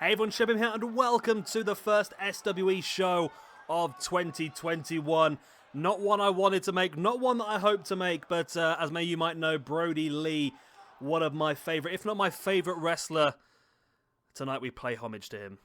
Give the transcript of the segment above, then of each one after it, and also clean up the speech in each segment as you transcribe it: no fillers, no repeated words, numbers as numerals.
Hey everyone, Shebim here and welcome to the first SWE show of 2021. Not one I wanted to make, not one that I hoped to make, but as many of you might know, Brodie Lee, one of my favourite, if not my favourite wrestler. Tonight we pay homage to him.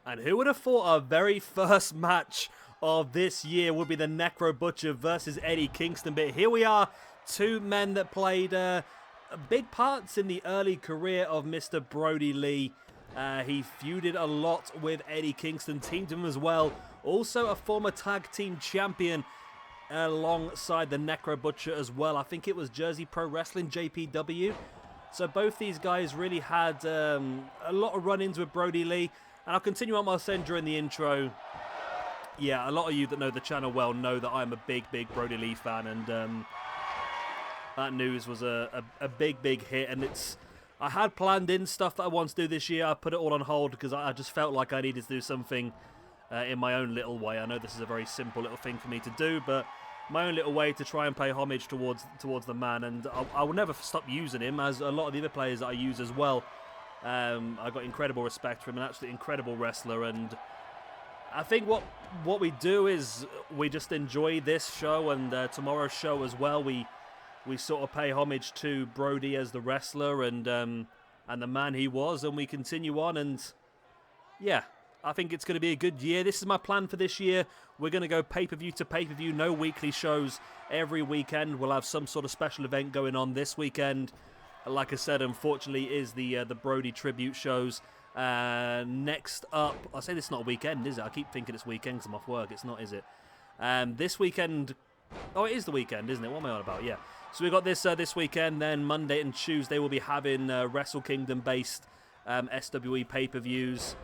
And who would have thought our very first match of this year would be the Necro Butcher versus Eddie Kingston? But here we are, two men that played big parts in the early career of Mr. Brodie Lee. He feuded a lot with Eddie Kingston, teamed him as well. Also a former tag team champion alongside the Necro Butcher as well. I think it was Jersey Pro Wrestling, JPW. So both these guys really had a lot of run-ins with Brodie Lee. And I'll continue on what I was saying during the intro. Yeah, a lot of you that know the channel well know that I'm a big Brodie Lee fan, and that news was a big hit. And I had planned in stuff that I wanted to do this year. I put it all on hold because I just felt like I needed to do something in my own little way. I know this is a very simple little thing for me to do, but my own little way to try and pay homage towards the man. And I will never stop using him, as a lot of the other players that I use as well. I got incredible respect for him, an absolutely incredible wrestler, and I think what we do is we just enjoy this show and tomorrow's show as well. We sort of pay homage to Brodie as the wrestler and the man he was, and we continue on. And yeah, I think it's going to be a good year. This is my plan for this year. We're going to go pay-per-view to pay-per-view, no weekly shows. Every weekend we'll have some sort of special event going on. This weekend, like I said, unfortunately, is the Brodie tribute shows. Next up, I say this is not a weekend, is it? I keep thinking it's weekend because I'm off work. It's not, is it? This weekend, oh, it is the weekend, isn't it? What am I on about? Yeah. So we got this weekend. Then Monday and Tuesday we'll be having Wrestle Kingdom-based SWE pay-per-views.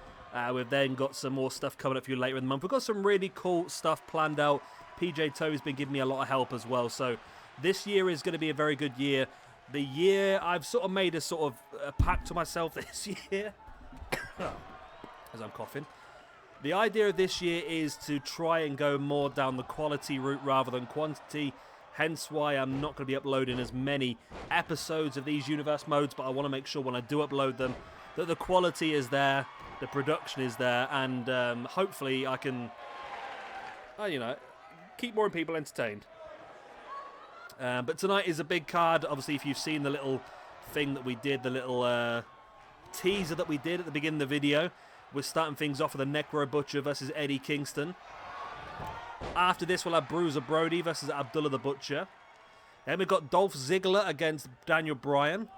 We've then got some more stuff coming up for you later in the month. We've got some really cool stuff planned out. PJ Toe's been giving me a lot of help as well. So this year is going to be a very good year. The year I've sort of made a sort of a pact to myself this year, as I'm coughing. The idea of this year is to try and go more down the quality route rather than quantity. Hence why I'm not going to be uploading as many episodes of these universe modes, but I want to make sure when I do upload them that the quality is there, the production is there, and hopefully I can, keep more people entertained. But tonight is a big card. Obviously, if you've seen the little thing that we did, the little teaser that we did at the beginning of the video, we're starting things off with the Necro Butcher versus Eddie Kingston. After this, we'll have Bruiser Brodie versus Abdullah the Butcher. Then we've got Dolph Ziggler against Daniel Bryan.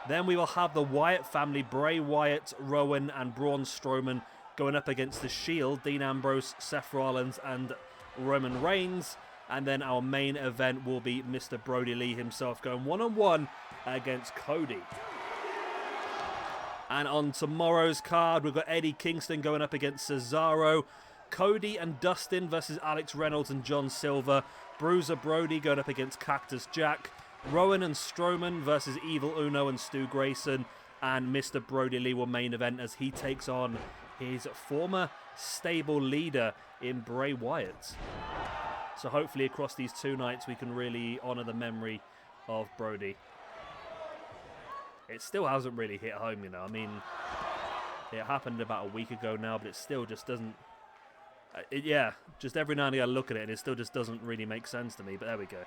Then we will have the Wyatt family, Bray Wyatt, Rowan, and Braun Strowman going up against The Shield, Dean Ambrose, Seth Rollins, and Roman Reigns. And then our main event will be Mr. Brodie Lee himself going one-on-one against Cody. And on tomorrow's card, we've got Eddie Kingston going up against Cesaro. Cody and Dustin versus Alex Reynolds and John Silver. Bruiser Brodie going up against Cactus Jack. Rowan and Strowman versus Evil Uno and Stu Grayson. And Mr. Brodie Lee will main event as he takes on his former stable leader in Bray Wyatt. So hopefully across these 2 nights we can really honour the memory of Brody. It still hasn't really hit home, you know. I mean, it happened about a week ago now, but it still just doesn't... yeah, just every now and again I look at it and it still just doesn't really make sense to me, but there we go.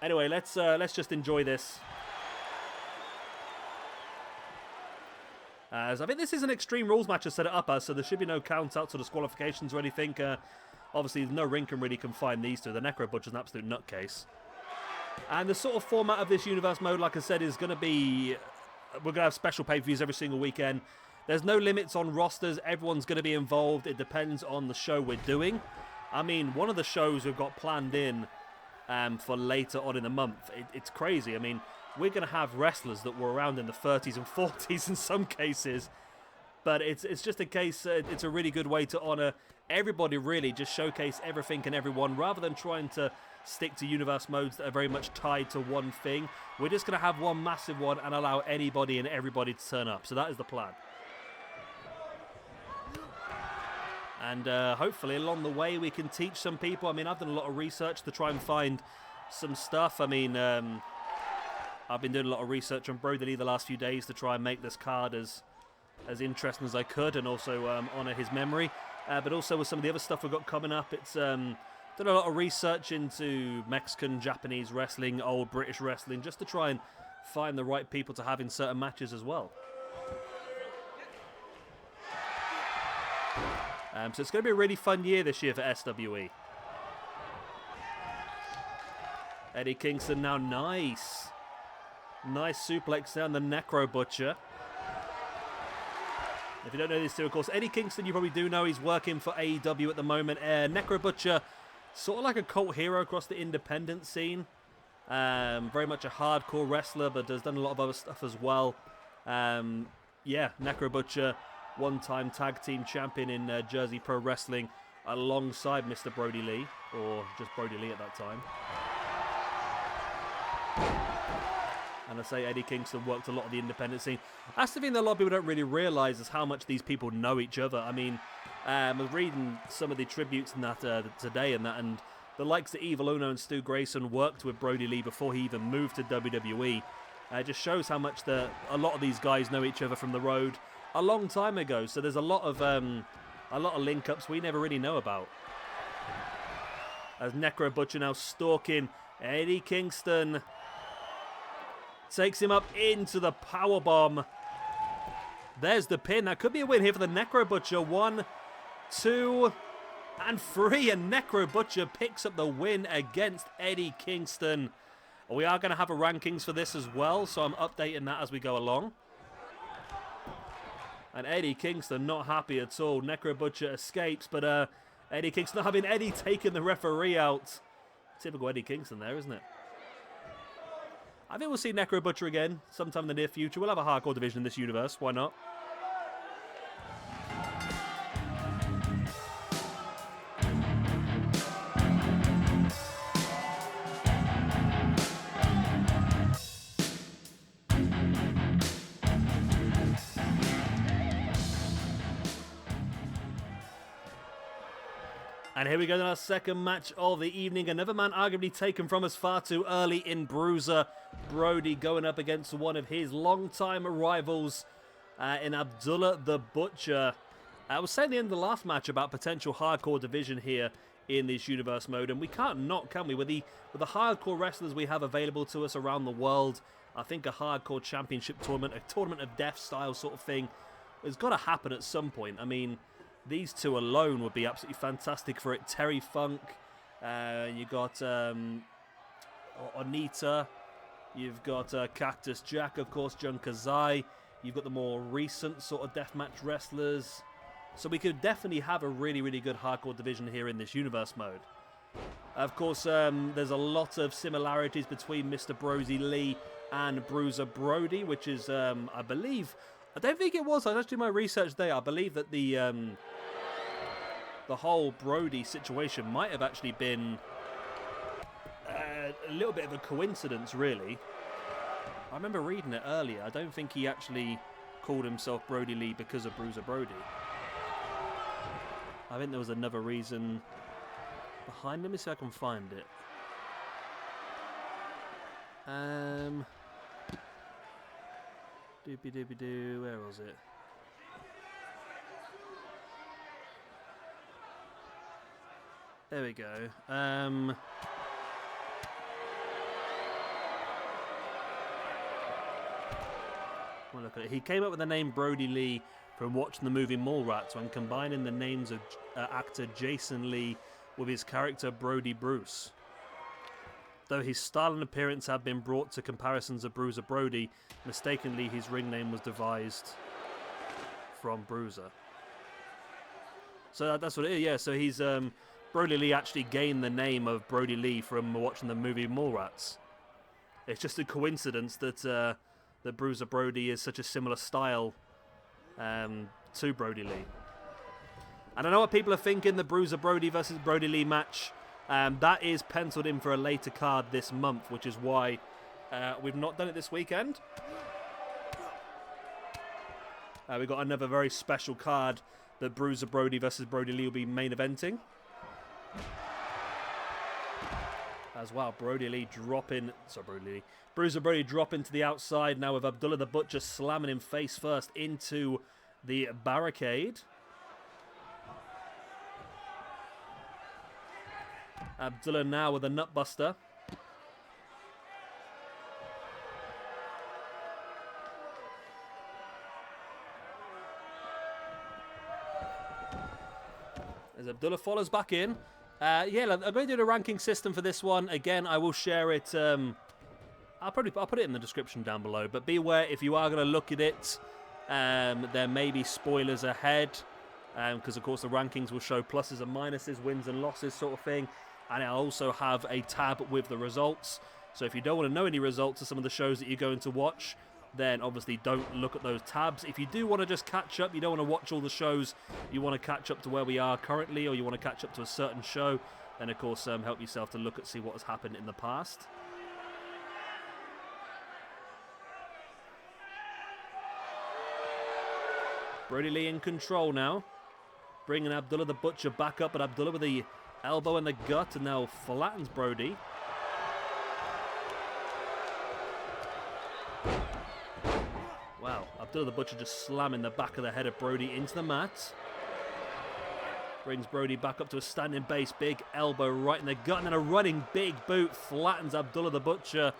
Anyway, let's just enjoy this. As I think this is an Extreme Rules match to set it up as, so there should be no count-outs or disqualifications or anything. Obviously, no ring can really confine these two. The Necro Butcher's an absolute nutcase. And the sort of format of this Universe mode, like I said, is going to be... We're going to have special pay-per-views every single weekend. There's no limits on rosters. Everyone's going to be involved. It depends on the show we're doing. I mean, one of the shows we've got planned in for later on in the month, it's crazy. I mean, we're going to have wrestlers that were around in the 30s and 40s in some cases. But it's just a case, it's a really good way to honour everybody, really. Just showcase everything and everyone, rather than trying to stick to universe modes that are very much tied to one thing. We're just going to have one massive one and allow anybody and everybody to turn up. So that is the plan. And hopefully along the way we can teach some people. I mean, I've done a lot of research to try and find some stuff. I mean, I've been doing a lot of research on Brody Lee the last few days to try and make this card as interesting as I could, and also honour his memory. But also with some of the other stuff we've got coming up, it's done a lot of research into Mexican, Japanese wrestling, old British wrestling, just to try and find the right people to have in certain matches as well. So it's going to be a really fun year this year for SWE. Eddie Kingston now, nice suplex down the Necro Butcher. If you don't know this too, of course, Eddie Kingston, you probably do know, he's working for AEW at the moment. Necro Butcher, sort of like a cult hero across the independent scene. Very much a hardcore wrestler, but has done a lot of other stuff as well. Yeah, Necro Butcher, one-time tag team champion in Jersey Pro Wrestling alongside Mr. Brody Lee, or just Brody Lee at that time. And I say Eddie Kingston worked a lot of the independent scene. That's the thing that a lot of people don't really realise, is how much these people know each other. I mean, I was reading some of the tributes and that today and that, and the likes of Evil Uno and Stu Grayson worked with Brody Lee before he even moved to WWE. It just shows how much a lot of these guys know each other from the road a long time ago. So there's a lot of link-ups we never really know about. As Necro Butcher now stalking Eddie Kingston. Takes him up into the powerbomb. There's the pin. That could be a win here for the Necro Butcher. 1, 2, and 3. And Necro Butcher picks up the win against Eddie Kingston. We are going to have a rankings for this as well, so I'm updating that as we go along. And Eddie Kingston not happy at all. Necro Butcher escapes, but Eddie Kingston not having Eddie taking the referee out. Typical Eddie Kingston there, isn't it? I think we'll see Necro Butcher again sometime in the near future. We'll have a hardcore division in this universe. Why not? And here we go in our second match of the evening. Another man arguably taken from us far too early in Bruiser. Brody going up against one of his longtime rivals in Abdullah the Butcher. I was saying at the end of the last match about potential hardcore division here in this universe mode, and we can't not, can we? With the hardcore wrestlers we have available to us around the world, I think a hardcore championship tournament, a tournament of death style sort of thing, has got to happen at some point. I mean, these two alone would be absolutely fantastic for it. Terry Funk, you got Onita, you've got Cactus Jack, of course, Jun Kazai. You've got the more recent sort of deathmatch wrestlers. So we could definitely have a really, really good hardcore division here in this universe mode. Of course, there's a lot of similarities between Mr. Brody Lee and Bruiser Brody, which is, I believe... I don't think it was. I was doing my research there. I believe that the whole Brody situation might have actually been a little bit of a coincidence, really. I remember reading it earlier. I don't think he actually called himself Brody Lee because of Bruiser Brody. I think there was another reason behind. Let me see if I can find it. Doopy doopy doo. Where was it? There we go. Well, look at it. He came up with the name Brody Lee from watching the movie Mallrats when combining the names of actor Jason Lee with his character Brody Bruce. Though his style and appearance have been brought to comparisons of Bruiser Brody, mistakenly his ring name was devised from Bruiser. So that's what it is, yeah. So he's Brody Lee actually gained the name of Brody Lee from watching the movie Mallrats. It's just a coincidence that that Bruiser Brody is such a similar style to Brody Lee. And I know what people are thinking, the Bruiser Brody versus Brody Lee match. That is penciled in for a later card this month, which is why we've not done it this weekend. We've got another very special card that Bruiser Brody versus Brody Lee will be main eventing. As well, Bruiser Brody dropping to the outside now with Abdullah the Butcher slamming him face first into the barricade. Abdullah now with a nutbuster. As Abdullah follows back in. Yeah, I'm going to do the ranking system for this one. Again, I will share it. I'll put it in the description down below. But beware, if you are going to look at it, there may be spoilers ahead. Because, of course, the rankings will show pluses and minuses, wins and losses sort of thing. And I'll also have a tab with the results. So if you don't want to know any results of some of the shows that you're going to watch, then obviously don't look at those tabs. If you do want to just catch up, you don't want to watch all the shows, you want to catch up to where we are currently, or you want to catch up to a certain show, then of course help yourself to look at see what has happened in the past. Brody Lee in control now, bringing Abdullah the Butcher back up, but Abdullah with the elbow in the gut and now flattens Brody. Wow, Abdullah the Butcher just slamming the back of the head of Brody into the mat. Brings Brody back up to a standing base, big elbow right in the gut, and then a running big boot flattens Abdullah the Butcher.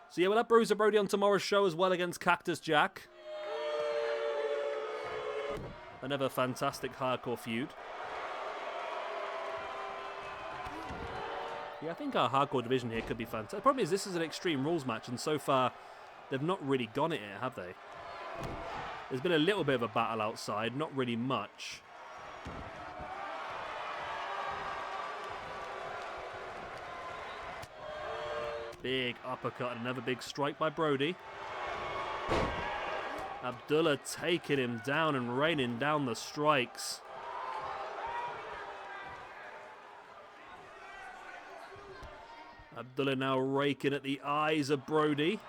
So yeah, we'll have Bruiser Brody on tomorrow's show as well against Cactus Jack. Another fantastic hardcore feud. Yeah, I think our hardcore division here could be fantastic. The problem is this is an Extreme Rules match, and so far they've not really gone at it, have they? There's been a little bit of a battle outside, not really much. Big uppercut and another big strike by Brody. Abdullah taking him down and raining down the strikes. Abdullah now raking at the eyes of Brody,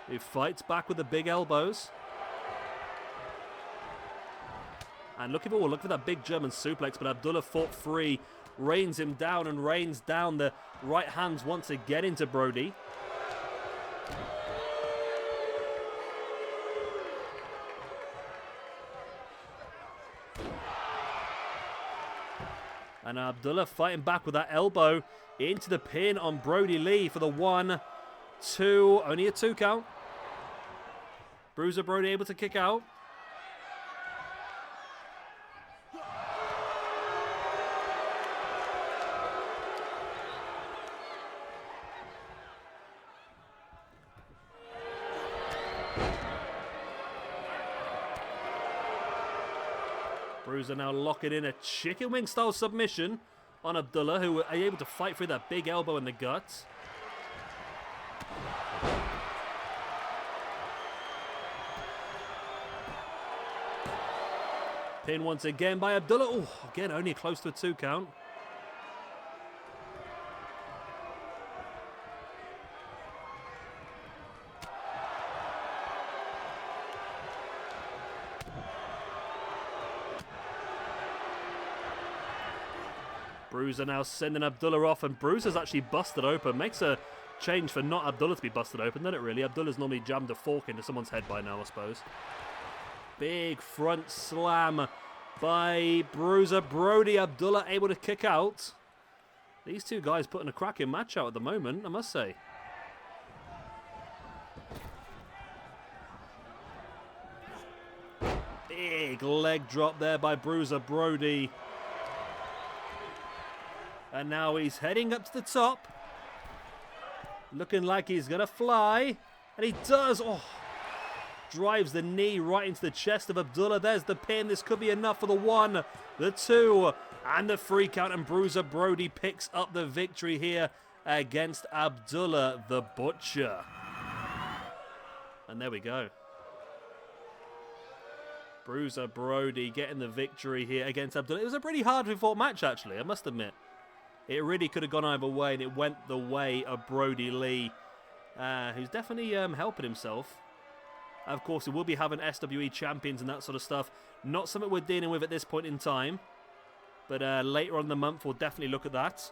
who fights back with the big elbows. And look for that big German suplex, but Abdullah fought free, rains him down and rains down the right hands once again into Brody. And Abdullah fighting back with that elbow into the pin on Brody Lee for the 1, 2, only a 2 count. Bruiser Brody able to kick out. Bruiser now locking in a chicken wing style submission on Abdullah, who are able to fight through that big elbow in the gut. Pin once again by Abdullah. Oh, again, only close to a 2 count. Bruiser now sending Abdullah off, and Bruiser's actually busted open. Makes a change for not Abdullah to be busted open, doesn't it really? Abdullah's normally jammed a fork into someone's head by now, I suppose. Big front slam by Bruiser. Brody, Abdullah able to kick out. These two guys putting a cracking match out at the moment, I must say. Big leg drop there by Bruiser Brody. And now he's heading up to the top. Looking like he's going to fly. And he does. Oh, drives the knee right into the chest of Abdullah. There's the pin. This could be enough for the 1, the 2, and the 3 count. And Bruiser Brody picks up the victory here against Abdullah the Butcher. And there we go. Bruiser Brody getting the victory here against Abdullah. It was a pretty hard fought match, actually, I must admit. It really could have gone either way, and it went the way of Brody Lee, who's definitely helping himself. Of course, we will be having SWE champions and that sort of stuff. Not something we're dealing with at this point in time, but later on in the month, we'll definitely look at that.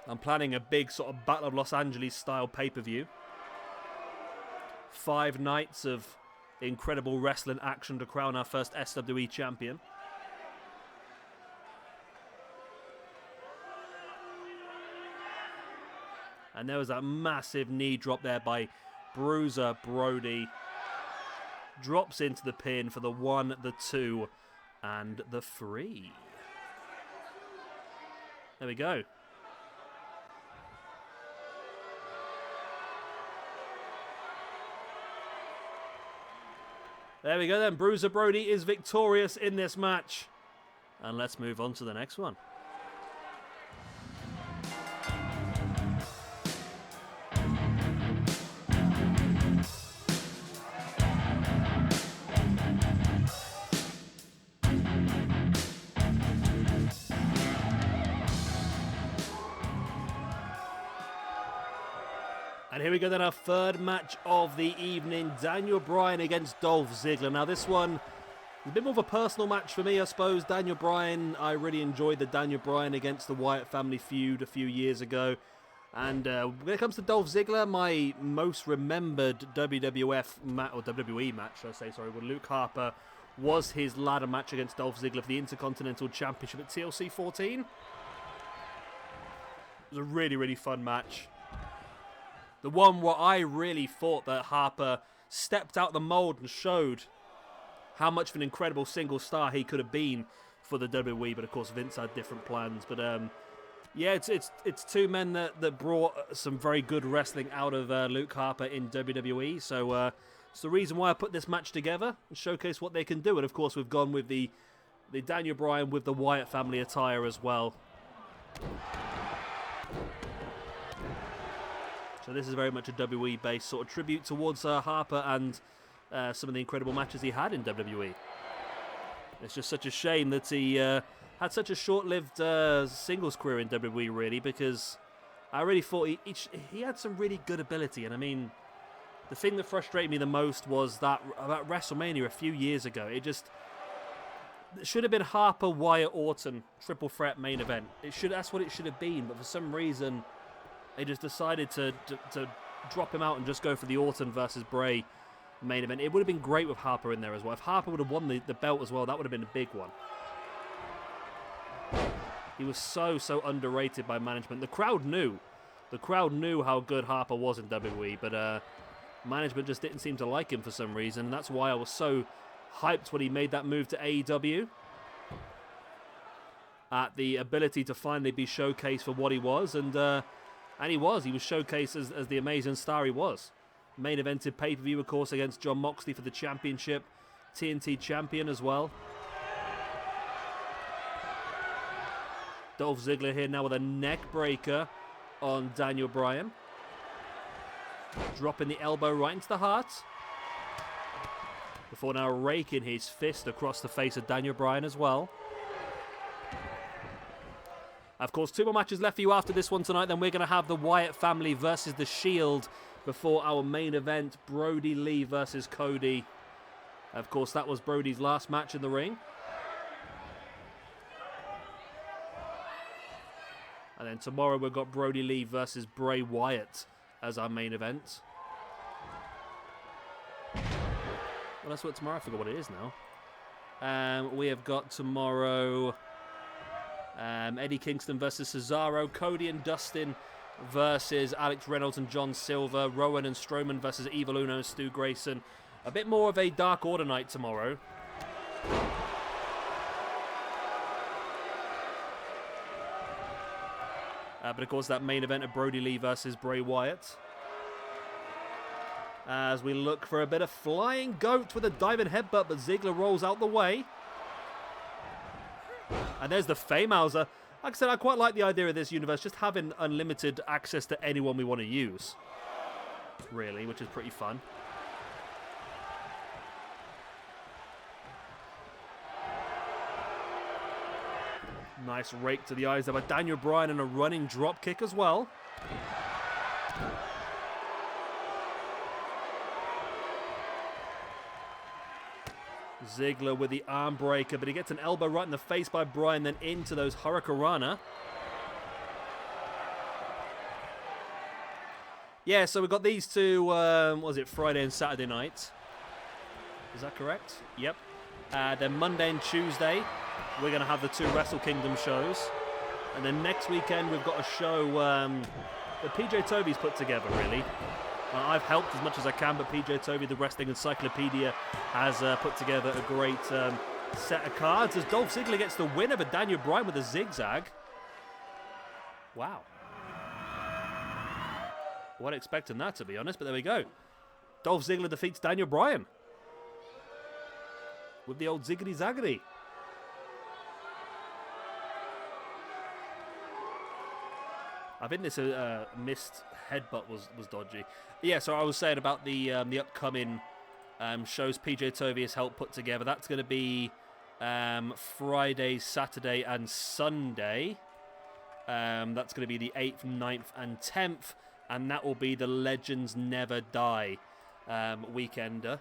I'm planning a big sort of Battle of Los Angeles style pay-per-view. 5 nights of incredible wrestling action to crown our first SWE champion. And there was a massive knee drop there by Bruiser Brody. Drops into the pin for the 1, the 2, and the 3. There we go. There we go then. Bruiser Brody is victorious in this match. And let's move on to the next one. And here we go then, our 3rd match of the evening. Daniel Bryan against Dolph Ziggler. Now this one, a bit more of a personal match for me, I suppose. Daniel Bryan, I really enjoyed the Daniel Bryan against the Wyatt family feud a few years ago. And when it comes to Dolph Ziggler, my most remembered WWF match, or WWE match, should I say, sorry, with Luke Harper, was his ladder match against Dolph Ziggler for the Intercontinental Championship at TLC 14. It was a really, really fun match. The one where I really thought that Harper stepped out the mold and showed how much of an incredible single star he could have been for the WWE, but of course Vince had different plans. But yeah, it's 2 men that brought some very good wrestling out of Luke Harper in WWE. So it's the reason why I put this match together and showcase what they can do. And of course we've gone with the Daniel Bryan with the Wyatt family attire as well. So this is very much a WWE-based sort of tribute towards Harper and some of the incredible matches he had in WWE. It's just such a shame that he had such a short-lived singles career in WWE, really, because I really thought he had some really good ability. And I mean, the thing that frustrated me the most was that about WrestleMania a few years ago, it should have been Harper, Wyatt, Orton, triple threat main event. That's what it should have been, but for some reason they just decided to drop him out and just go for the Orton versus Bray main event. It would have been great with Harper in there as well. If Harper would have won the belt as well, that would have been a big one. He was so underrated by management. The crowd knew how good Harper was in WWE, but management just didn't seem to like him for some reason, and that's why I was so hyped when he made that move to AEW. At the ability to finally be showcased for what he was, and he was showcased as the amazing star he was. Main evented pay-per-view, of course, against Jon Moxley for the championship. TNT champion as well. Dolph Ziggler here now with a neck breaker on Daniel Bryan. Dropping the elbow right into the heart. Before now raking his fist across the face of Daniel Bryan as well. Of course, 2 more matches left for you after this one tonight. Then we're going to have the Wyatt family versus The Shield before our main event, Brody Lee versus Cody. Of course, that was Brody's last match in the ring. And then tomorrow we've got Brody Lee versus Bray Wyatt as our main event. Well, that's what tomorrow. I forgot what it is now. We have got tomorrow Eddie Kingston versus Cesaro, Cody and Dustin versus Alex Reynolds and John Silver, Rowan and Strowman versus Evil Uno and Stu Grayson. A bit more of a Dark Order night tomorrow. But of course that main event of Brody Lee versus Bray Wyatt. As we look for a bit of flying goat with a diving headbutt, but Ziggler rolls out the way. And there's the Famehauser. Like I said, I quite like the idea of this universe, just having unlimited access to anyone we want to use. Really, which is pretty fun. Nice rake to the eyes there by Daniel Bryan and a running drop kick as well. Ziggler with the arm breaker, but he gets an elbow right in the face by Bryan, then into those Hurricanrana. Yeah, so we've got these two, what was it, Friday and Saturday night. Is that correct? Yep. Then Monday and Tuesday, we're going to have the two Wrestle Kingdom shows. And then next weekend, we've got a show that PJ Toby's put together, really. I've helped as much as I can, but PJ Toby, the Wrestling Encyclopedia, has put together a great set of cards as Dolph Ziggler gets the win over Daniel Bryan with a zigzag. Wow. Wasn't expecting that, to be honest, but there we go. Dolph Ziggler defeats Daniel Bryan with the old ziggity zaggity. I think this missed headbutt was dodgy. Yeah, so I was saying about the upcoming shows PJ Toby has helped put together. That's going to be Friday, Saturday, and Sunday. That's going to be the 8th, 9th, and 10th. And that will be the Legends Never Die weekender,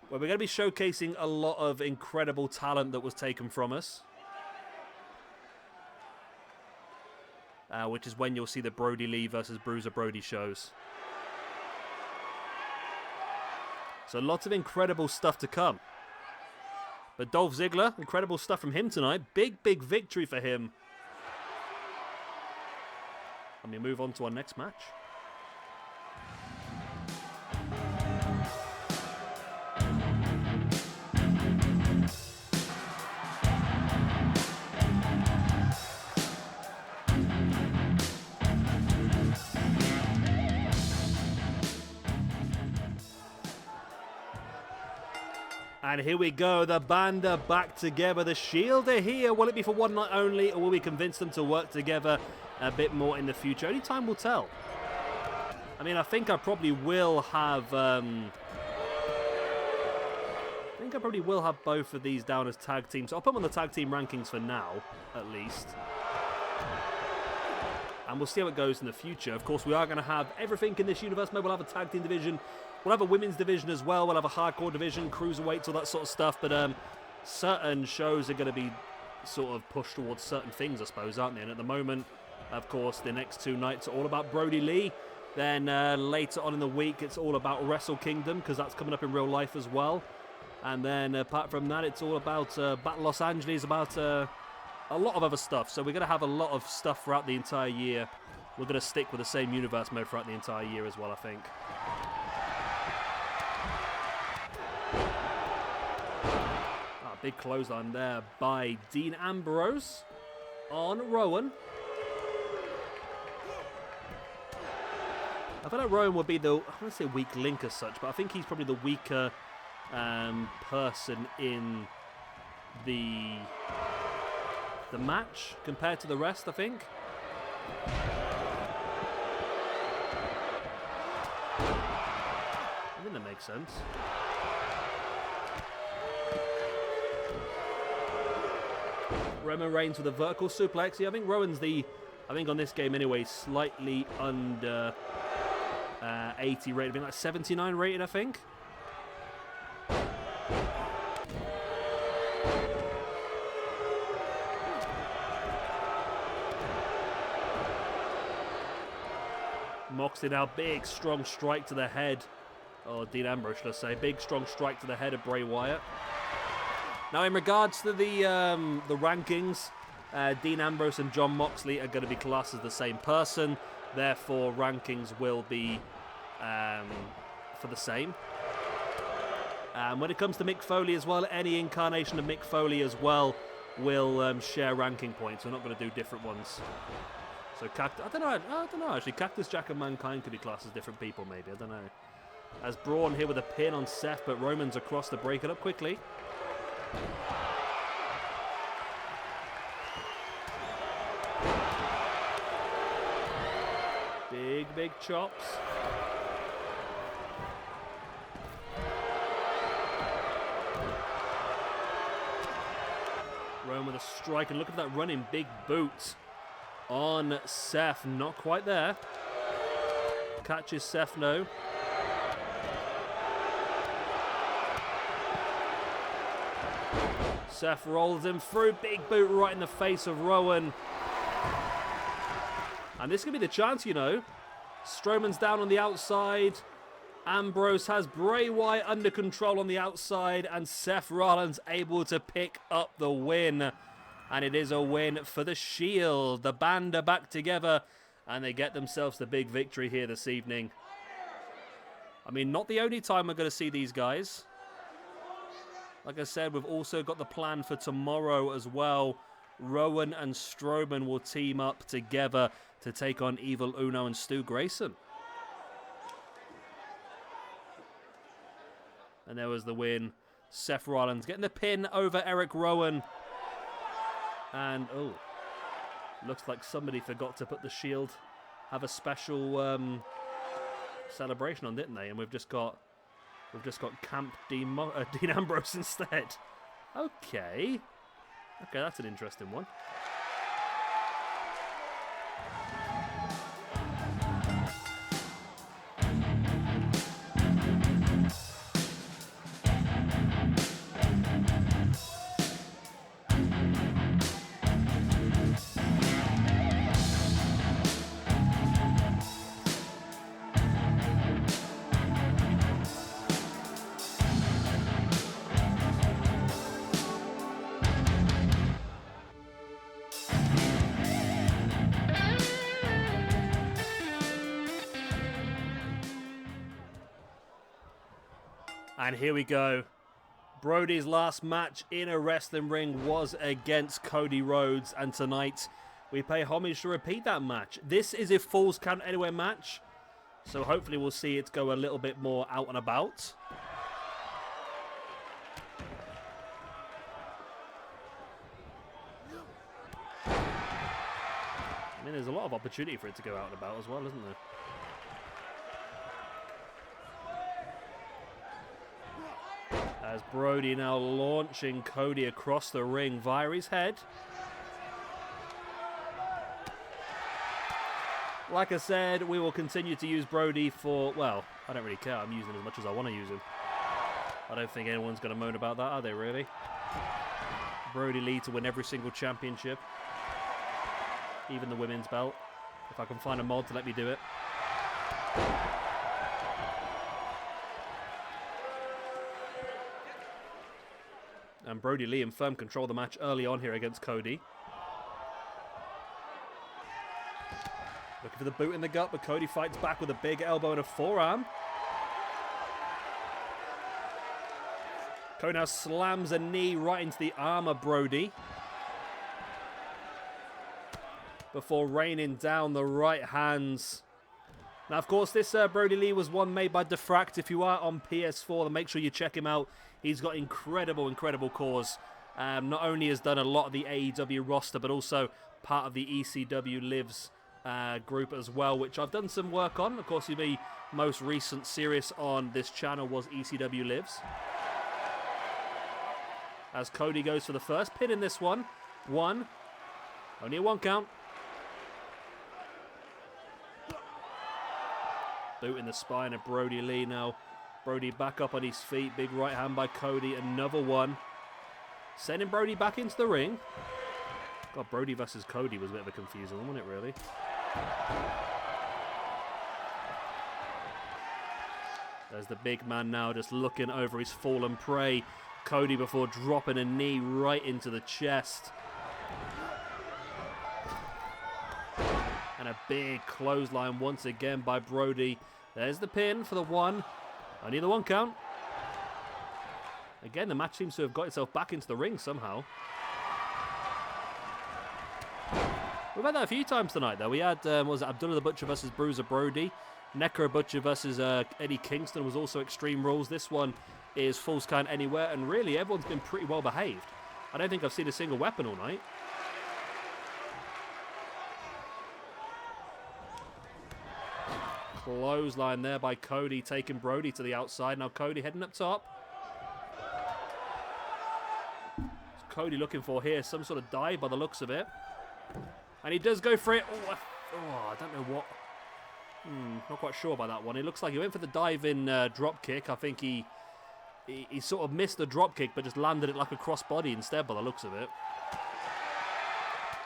where we're going to be showcasing a lot of incredible talent that was taken from us. Which is when you'll see the Brody Lee versus Bruiser Brody shows. So lots of incredible stuff to come. But Dolph Ziggler, incredible stuff from him tonight. Big, big victory for him. And we move on to our next match. And here we go, the band are back together, the Shield are here. Will it be for one night only, or will we convince them to work together a bit more in the future? Only time will tell. I mean, I think I probably will have both of these down as tag teams. So I'll put them on the tag team rankings for now, at least. And we'll see how it goes in the future. Of course, we are going to have everything in this universe. Maybe we'll have a tag team division. We'll have a women's division as well. We'll have a hardcore division, cruiserweights, all that sort of stuff. But certain shows are going to be sort of pushed towards certain things, I suppose, aren't they? And at the moment, of course, the next two nights are all about Brody Lee. Then later on in the week, it's all about Wrestle Kingdom, because that's coming up in real life as well. And then apart from that, it's all about Battle Los Angeles, about a lot of other stuff. So we're going to have a lot of stuff throughout the entire year. We're going to stick with the same universe mode throughout the entire year as well, I think. Big clothesline there by Dean Ambrose on Rowan. I feel like Rowan would be the, I wouldn't say weak link as such, but I think he's probably the weaker person in the match compared to the rest, I think. I think that makes sense. Roman Reigns with a vertical suplex. Yeah, I think Rowan's on this game anyway, slightly under 80 rated. I think like 79 rated, I think. Moxley now, big, strong strike to the head. Or Dean Ambrose, should I say. Big, strong strike to the head of Bray Wyatt. Now, in regards to the rankings, Dean Ambrose and Jon Moxley are going to be classed as the same person. Therefore, rankings will be for the same. When it comes to Mick Foley as well, any incarnation of Mick Foley as well will share ranking points. We're not going to do different ones. So, I don't know. Actually, Cactus Jack and Mankind could be classed as different people, maybe. I don't know. As Braun here with a pin on Seth, but Roman's across to break it up quickly. Big chops. Roman with a strike, and look at that running big boot on Seth. Not quite there. Catches Seth, no. Seth rolls him through. Big boot right in the face of Rowan. And this could be the chance, you know. Strowman's down on the outside. Ambrose has Bray Wyatt under control on the outside. And Seth Rollins able to pick up the win. And it is a win for the Shield. The band are back together. And they get themselves the big victory here this evening. I mean, not the only time we're going to see these guys. Like I said, we've also got the plan for tomorrow as well. Rowan and Strowman will team up together to take on Evil Uno and Stu Grayson. And there was the win. Seth Rollins getting the pin over Eric Rowan. And, oh, looks like somebody forgot to put the Shield, have a special celebration on, didn't they? And we've just got Camp Dean Ambrose instead. Okay, that's an interesting one. And here we go. Brody's last match in a wrestling ring was against Cody Rhodes. And tonight, we pay homage to repeat that match. This is a Falls Count Anywhere match. So hopefully we'll see it go a little bit more out and about. I mean, there's a lot of opportunity for it to go out and about as well, isn't there? As Brody now launching Cody across the ring via his head. Like I said, we will continue to use Brody for, well, I don't really care. I'm using him as much as I want to use him. I don't think anyone's going to moan about that, are they, really? Brody Lee to win every single championship. Even the women's belt. If I can find a mod to let me do it. And Brody Lee in firm control of the match early on here against Cody. Looking for the boot in the gut, but Cody fights back with a big elbow and a forearm. Cody now slams a knee right into the arm of Brody. Before raining down the right hands. Now, of course, this Brody Lee was one made by Defract. If you are on PS4, then make sure you check him out. He's got incredible cores. Not only has done a lot of the AEW roster, but also part of the ECW Lives group as well, which I've done some work on. Of course, the most recent series on this channel was ECW Lives. As Cody goes for the first pin in this one. Only a 1 count. Boot in the spine of Brody Lee now. Brody back up on his feet. Big right hand by Cody. Another one. Sending Brody back into the ring. God, Brody versus Cody was a bit of a confusing one, wasn't it, really? There's the big man now just looking over his fallen prey. Cody before dropping a knee right into the chest. And a big clothesline once again by Brody. There's the pin for the one. Only the one count. Again, the match seems to have got itself back into the ring somehow. We've had that a few times tonight, though. We had, was it Abdullah the Butcher versus Bruiser Brody. Necro Butcher versus Eddie Kingston was also Extreme Rules. This one is Falls Count Anywhere, and really everyone's been pretty well behaved. I don't think I've seen a single weapon all night. Clothesline there by Cody, taking Brody to the outside. Now Cody heading up top. What's Cody looking for here? Some sort of dive by the looks of it. And he does go for it. Oh, I don't know what. Not quite sure about that one. It looks like he went for the diving drop kick. I think he sort of missed the drop kick, but just landed it like a crossbody instead by the looks of it.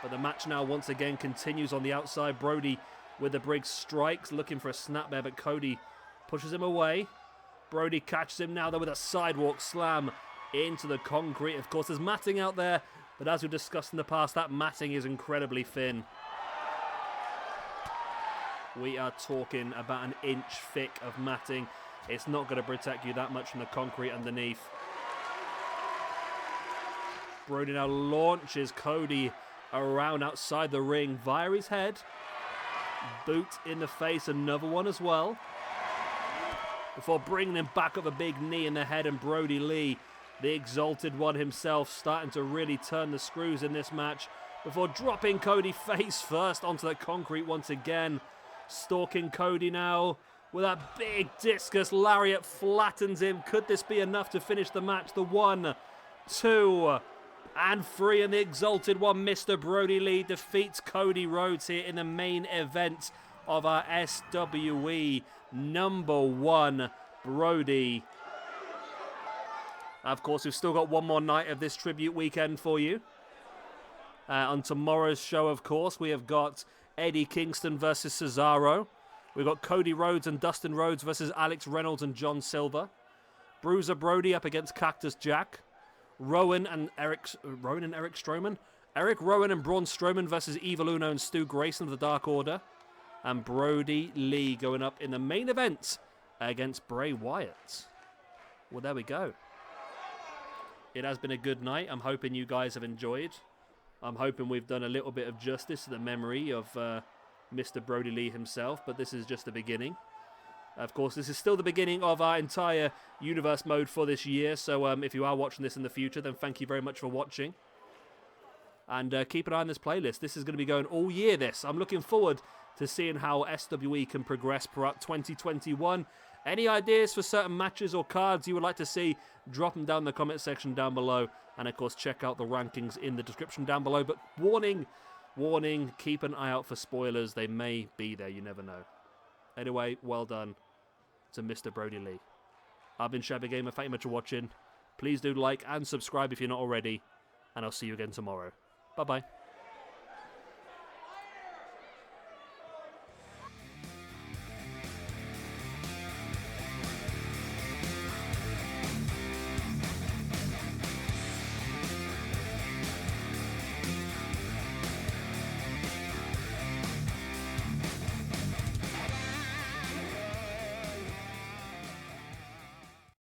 But the match now once again continues on the outside. Brody with the Briggs strikes, looking for a snap there, but Cody pushes him away. Brody catches him now, though, with a sidewalk slam into the concrete. Of course, there's matting out there, but as we've discussed in the past, that matting is incredibly thin. We are talking about an inch thick of matting. It's not going to protect you that much from the concrete underneath. Brody now launches Cody around outside the ring via his head. Boot in the face, another one as well. Before bringing him back up a big knee in the head, and Brody Lee, the Exalted One himself, starting to really turn the screws in this match before dropping Cody face first onto the concrete once again. Stalking Cody now with that big discus lariat, flattens him. Could this be enough to finish the match? The 1, 2, and 3, and the Exalted One, Mr. Brody Lee, defeats Cody Rhodes here in the main event of our SWE #1 Brody. Of course, we've still got one more night of this tribute weekend for you. On tomorrow's show, of course, we have got Eddie Kingston versus Cesaro. We've got Cody Rhodes and Dustin Rhodes versus Alex Reynolds and John Silver. Bruiser Brody up against Cactus Jack. Rowan and Eric Strowman. Eric Rowan and Braun Strowman versus Evil Uno and Stu Grayson of the Dark Order. And Brody Lee going up in the main event against Bray Wyatt. Well, there we go. It has been a good night. I'm hoping you guys have enjoyed. I'm hoping we've done a little bit of justice to the memory of Mr. Brody Lee himself, but this is just the beginning. Of course, this is still the beginning of our entire universe mode for this year, so if you are watching this in the future, then thank you very much for watching. And keep an eye on this playlist. This is going to be going all year, this. I'm looking forward to seeing how SWE can progress throughout 2021. Any ideas for certain matches or cards you would like to see, drop them down in the comment section down below. And of course, check out the rankings in the description down below. But warning, warning, keep an eye out for spoilers. They may be there, you never know. Anyway, well done to Mr. Brody Lee. I've been Shabby Gamer, thank you much for watching. Please do like and subscribe if you're not already. And I'll see you again tomorrow. Bye-bye.